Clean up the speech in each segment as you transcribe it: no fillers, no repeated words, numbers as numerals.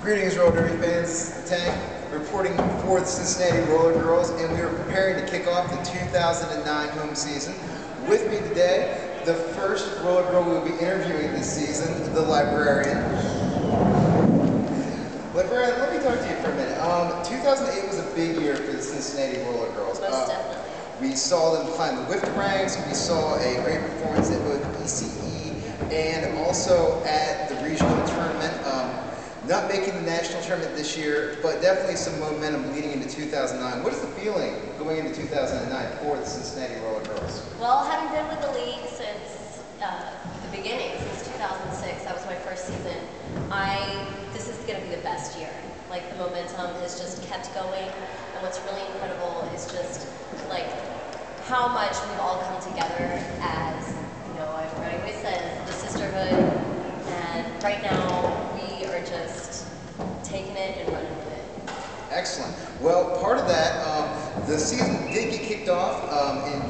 Greetings, roller derby fans. The Tank reporting for the Cincinnati Roller Girls, and we are preparing to kick off the 2009 home season. With me today, the first roller girl we will be interviewing this season, the librarian. Librarian, let me talk to you for a minute. 2008 was a big year for the Cincinnati Roller Girls. Most definitely. We saw them climb the whip ranks. We saw a great performance at both ECE and also at the regional tournament. Not making the national tournament this year, but definitely some momentum leading into 2009. What is the feeling going into 2009 for the Cincinnati Roller Girls? Well, having been with the league since the beginning, since 2006, that was my first season, this is going to be the best year. Like, the momentum has just kept going, and what's really incredible is just, like, how much we've all come together as, you know, I always said, the sisterhood, and right now, we are just taking it and running with it. Excellent. Well, part of that, the season did get kicked off in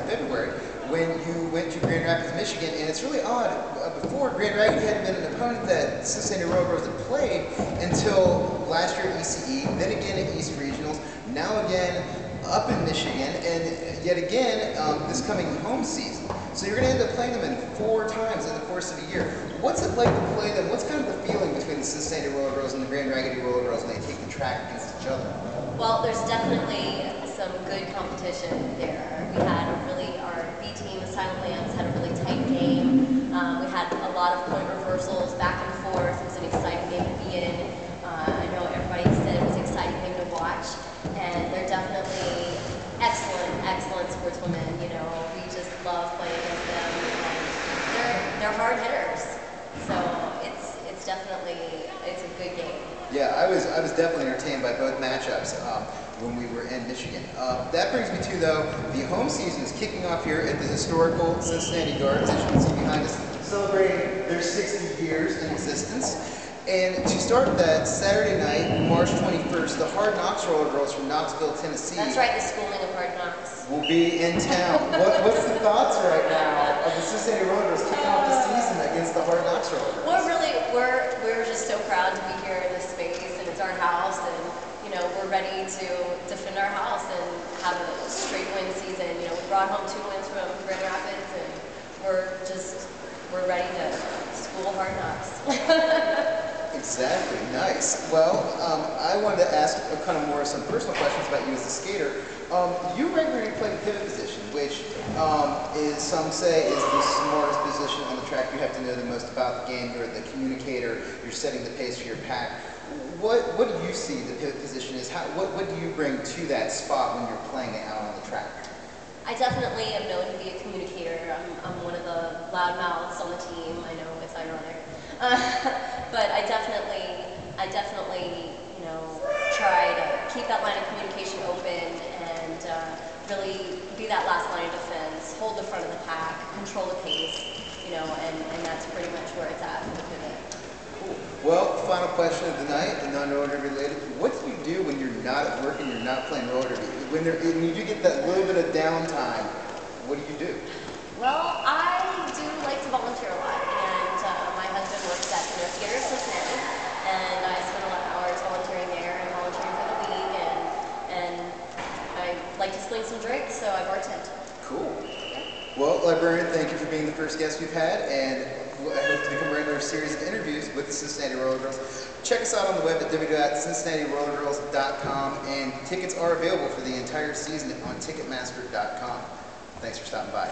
February, when you went to Grand Rapids, Michigan, and it's really odd. Before, Grand Rapids hadn't been an opponent that Cincinnati Roller Girls had played until last year at ECE, then again at East Regionals, now again up in Michigan, and yet again this coming home season. So you're going to end up playing them in 4 times in the course of a year. What's it like to play them? What's kind of the feeling between the Cincinnati Roller Girls and the Grand Rapids Roller Girls when they take the track against each other? Well, there's definitely some good competition there. We had our B team, the Silent Lambs, had a really tight game. We had a lot of point reversals back and forth. It was an exciting game to be in. I know everybody said it was an exciting game to watch, and they're definitely excellent sportswomen. You know, we just love playing against them, and they're hard hitters. So it's definitely a good game. Yeah, I was definitely entertained by both matchups when we were in Michigan. That brings me to, though, the home season is kicking off here at the historical Cincinnati Gardens, as you can see behind us, celebrating their 60 years in existence. And to start that, Saturday night, March 21st, the Hard Knocks Roller Girls from Knoxville, Tennessee. That's right, the schooling of Hard Knocks. Will be in town. What's the thoughts right now of the Cincinnati Roller Girls kicking off the season against the Hard Knocks Roller Girls? Well, really, we're just so proud to be here in this space, and it's our house, and you know, we're ready to defend our house and have a straight win season. You know, we brought home 2 wins from Grand Rapids, and we're ready to school Hard Knocks. Exactly, nice. Well, I wanted to ask kind of more some personal questions about you as a skater. You regularly play the pivot position, which is, some say, is the smartest position on the track. You have to know the most about the game. You're the communicator. You're setting the pace for your pack. What do you see the pivot position is? What do you bring to that spot when you're playing it out on the track? I definitely am known to be a communicator. I'm one of the loud mouths on the team. I know it's ironic. But I definitely, you know, try to keep that line of communication open and really be that last line of defense, hold the front of the pack, control the pace, you know, and that's pretty much where it's at for the pivot. Cool. Well, final question of the night, and non-roller derby related. What do you do when you're not at work and you're not playing roller derby? When you do get that little bit of downtime, what do you do? Well, I do like to volunteer a lot, and my husband works at the Theater of Cincinnati, and I spend a lot of hours volunteering there and volunteering for the league, and I like to sling some drinks, so I bartend. Cool. Well, librarian, thank you for being the first guest we've had, and I hope to become a regular series of interviews with the Cincinnati Roller Girls. Check us out on the web at www.cincinnati-rollergirls.com, and tickets are available for the entire season on Ticketmaster.com. Thanks for stopping by.